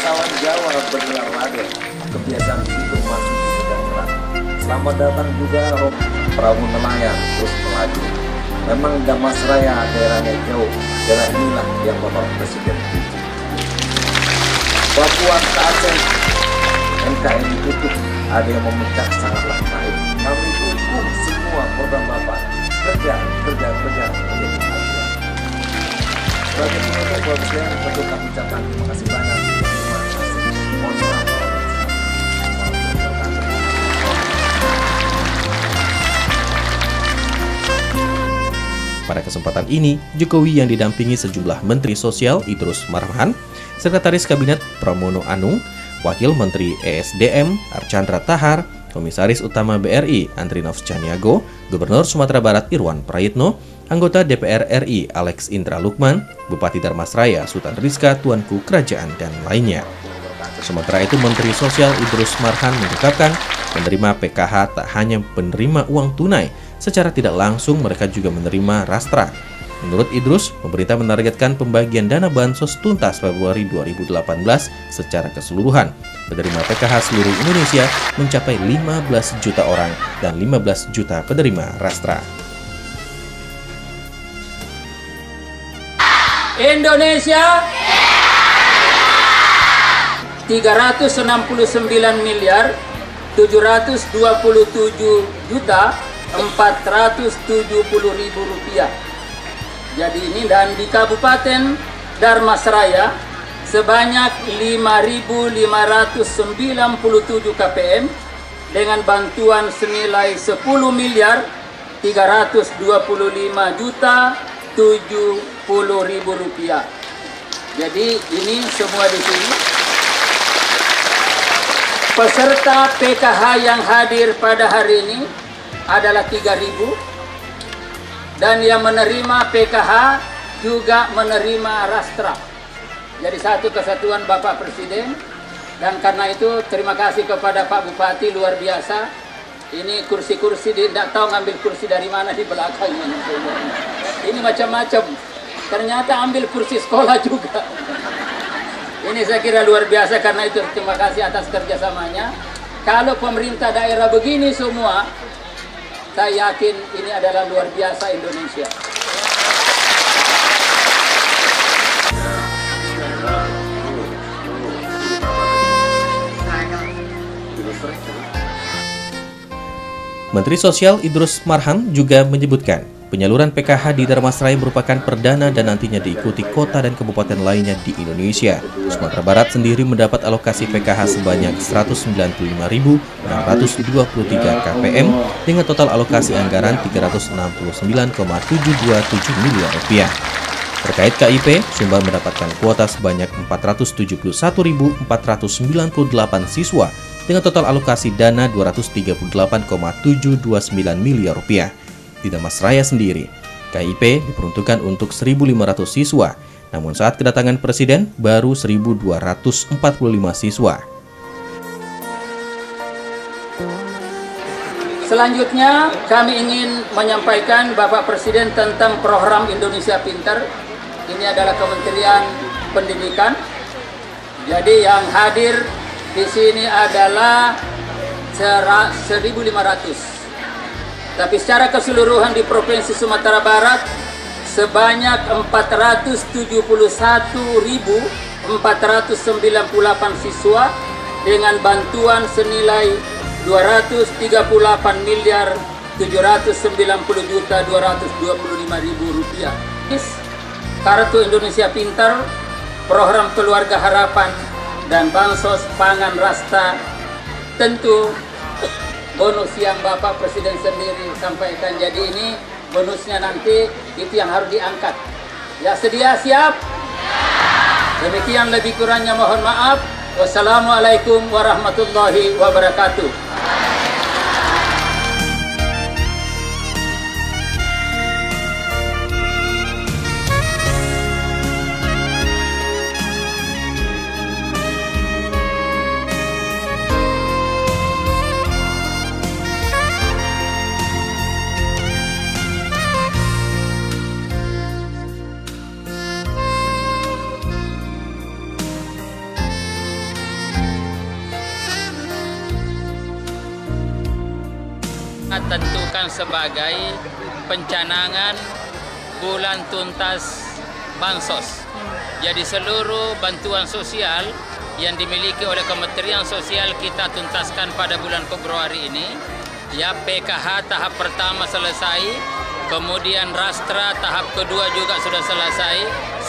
bangsawan Jawa bergelar laden, kebiasaan itu masuk di negara. Selamat datang juga perahu nelayan terus melaju. Memang Damasraya daerahnya jauh, daerah inilah yang Bapak Presiden tuju. Papua ke Aceh, NKRI ditutup, ada yang memecah sangatlah baik. Kami dukung semua program Bapak, kerja menjadi acuan. Sebagai penutup, Bapak Presiden, tentu kami ucapkan terima kasih banyak. Terima kasih. Mohon maaf. Pada kesempatan ini, Jokowi yang didampingi sejumlah Menteri Sosial Idrus Marhan, Sekretaris Kabinet Pramono Anung, Wakil Menteri ESDM Archandra Tahar, Komisaris Utama BRI Andri Novscaniago, Gubernur Sumatera Barat Irwan Prayitno, anggota DPR RI Alex Indra Lukman, Bupati Darmasraya Sultan Rizka Tuanku Kerajaan, dan lainnya. Sementara itu, Menteri Sosial Idrus Marhan mengungkapkan menerima PKH tak hanya penerima uang tunai, secara tidak langsung mereka juga menerima rastra. Menurut Idrus, pemerintah menargetkan pembagian dana bansos tuntas Februari 2018 secara keseluruhan. Penerima PKH seluruh Indonesia mencapai 15 juta orang dan 15 juta penerima rastra. Indonesia 369 miliar 727 juta 470.000 rupiah. Jadi ini, dan di Kabupaten Darmasraya sebanyak 5.597 KPM dengan bantuan senilai 10 miliar 325 juta 70.000 rupiah. Jadi ini semua di sini. Peserta PKH yang hadir pada hari ini adalah 3.000, dan yang menerima PKH juga menerima rastra. Jadi satu kesatuan Bapak Presiden, dan karena itu terima kasih kepada Pak Bupati, luar biasa. Ini kursi-kursi, tidak tahu ngambil kursi dari mana di belakang ini. Ini macam-macam. Ternyata ambil kursi sekolah juga. Ini saya kira luar biasa, karena itu terima kasih atas kerjasamanya. Kalau pemerintah daerah begini semua, saya yakin ini adalah luar biasa Indonesia. Menteri Sosial Idrus Marhan juga menyebutkan, penyaluran PKH di Darmasraya merupakan perdana dan nantinya diikuti kota dan kabupaten lainnya di Indonesia. Sumatera Barat sendiri mendapat alokasi PKH sebanyak 195.623 KPM dengan total alokasi anggaran 369,727 miliar rupiah. Terkait KIP, Sumbar mendapatkan kuota sebanyak 471.498 siswa dengan total alokasi dana 238,729 miliar rupiah. Di Darmasraya sendiri, KIP diperuntukkan untuk 1.500 siswa, namun saat kedatangan Presiden baru 1.245 siswa. Selanjutnya kami ingin menyampaikan Bapak Presiden tentang program Indonesia Pintar. Ini adalah Kementerian Pendidikan. Jadi yang hadir di sini adalah 1.500. Tapi secara keseluruhan di Provinsi Sumatera Barat sebanyak 471.498 siswa dengan bantuan senilai 238 miliar 790 juta 225.000 rupiah. Kartu Indonesia Pintar, program Keluarga Harapan, dan bansos pangan rasta, tentu bonus yang Bapak Presiden sendiri sampaikan. Jadi ini bonusnya nanti itu yang harus diangkat. Ya, sedia, siap? Demikian, lebih kurangnya mohon maaf. Wassalamualaikum warahmatullahi wabarakatuh. tentukan sebagai pencanangan bulan tuntas bansos. Jadi seluruh bantuan sosial yang dimiliki oleh Kementerian Sosial kita tuntaskan pada bulan Februari ini. Ya, PKH tahap pertama selesai, kemudian Rastra tahap kedua juga sudah selesai,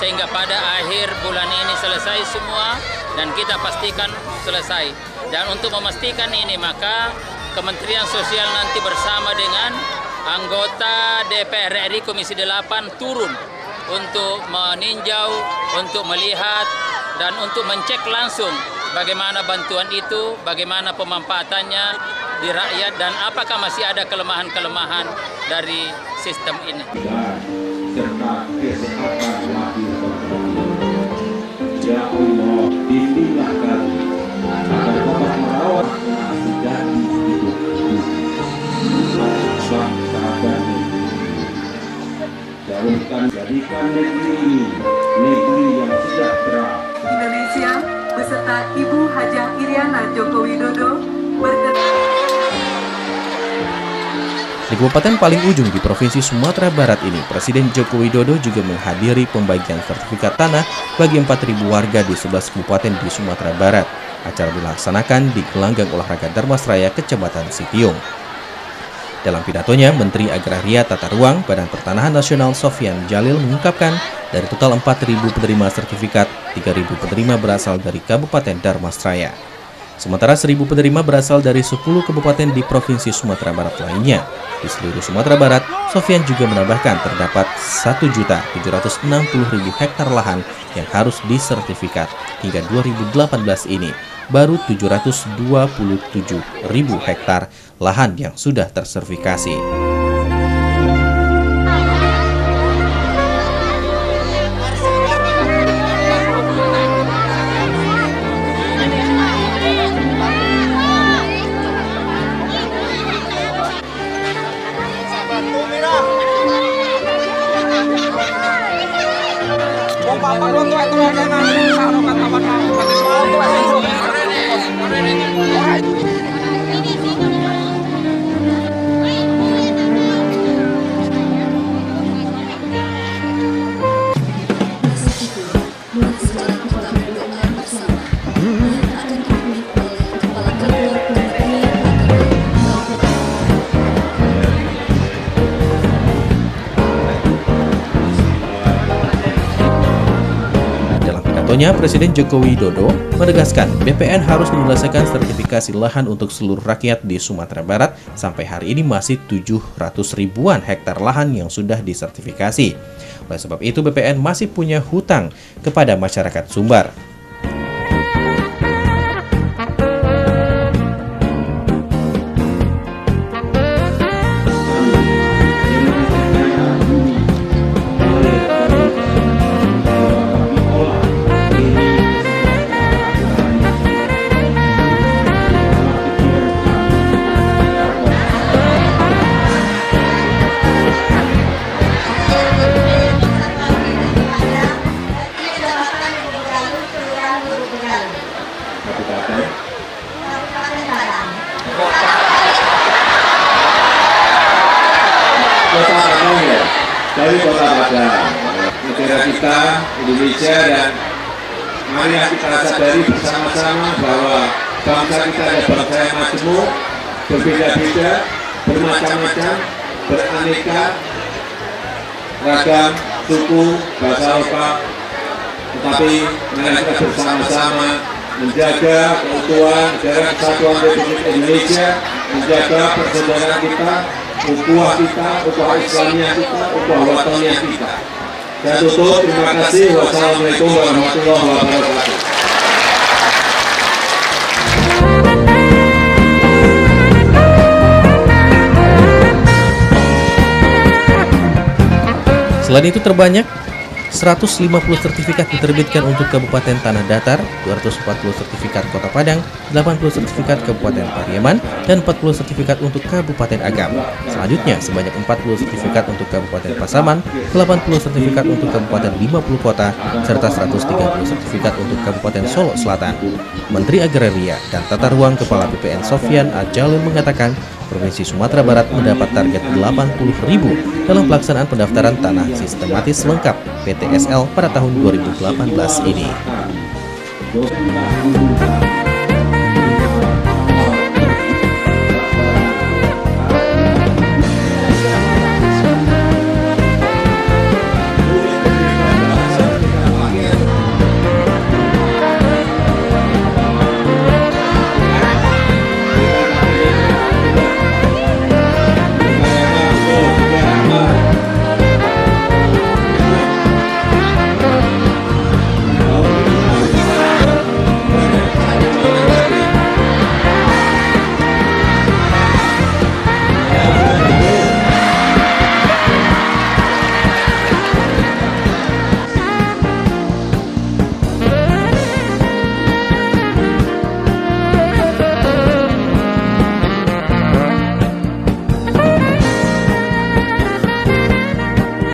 sehingga pada akhir bulan ini selesai semua dan kita pastikan selesai. Dan untuk memastikan ini maka Kementerian Sosial nanti bersama dengan anggota DPR RI Komisi 8 turun untuk meninjau, untuk melihat, dan untuk mencek langsung bagaimana bantuan itu, bagaimana pemanfaatannya di rakyat, dan apakah masih ada kelemahan-kelemahan dari sistem ini. Serta kesehatan lahir dan batin. Ya Allah, bimbinglah kami agar dapat merawat sejati hidup bangsa dan jauhkan, jadikan negeri ini negeri yang sejahtera. Indonesia beserta Ibu Hajah Iriana Joko Widodo berkenan. Di Kabupaten paling ujung di Provinsi Sumatera Barat ini, Presiden Joko Widodo juga menghadiri pembagian sertifikat tanah bagi 4.000 warga di 11 kabupaten di Sumatera Barat. Acara dilaksanakan di Gelanggang Olahraga Darmasraya, Kecamatan Sitiung. Dalam pidatonya, Menteri Agraria Tata Ruang Badan Pertanahan Nasional Sofyan Jalil mengungkapkan dari total 4.000 penerima sertifikat, 3.000 penerima berasal dari Kabupaten Darmasraya. Sementara 1.000 penerima berasal dari 10 kabupaten di Provinsi Sumatera Barat lainnya. Di seluruh Sumatera Barat, Sofyan juga menambahkan terdapat 1.760.000 hektar lahan yang harus disertifikat. Hingga 2018 ini, baru 727.000 hektar lahan yang sudah tersertifikasi. Presiden Joko Widodo menegaskan BPN harus menyelesaikan sertifikasi lahan untuk seluruh rakyat di Sumatera Barat. Sampai hari ini masih 700 ribuan hektar lahan yang sudah disertifikasi. Oleh sebab itu BPN masih punya hutang kepada masyarakat Sumbar. Dari Kota Padang, negara kita, Indonesia, dan mari kita sadari bersama-sama bahwa bangsa kita adalah bangsa yang majemuk, berbeda-beda, bermacam-macam, beraneka, ragam, suku, bahasa lokal, tetapi mari kita bersama-sama menjaga keutuhan negara kesatuan Republik Indonesia, menjaga persaudaraan kita, ukhuwah kita, ukhuwah Islamiyah kita, ukhuwah wataniyah kita. Saya tutup, terima kasih. Wassalamualaikum warahmatullahi wabarakatuh. Selain itu terbanyak 150 sertifikat diterbitkan untuk Kabupaten Tanah Datar, 240 sertifikat Kota Padang, 80 sertifikat Kabupaten Pariaman, dan 40 sertifikat untuk Kabupaten Agam. Selanjutnya, sebanyak 40 sertifikat untuk Kabupaten Pasaman, 80 sertifikat untuk Kabupaten 50 Kota, serta 130 sertifikat untuk Kabupaten Solo Selatan. Menteri Agraria dan Tata Ruang Kepala BPN Sofyan Jalil mengatakan, Provinsi Sumatera Barat mendapat target 80.000 dalam pelaksanaan pendaftaran tanah sistematis lengkap PTSL pada tahun 2018 ini.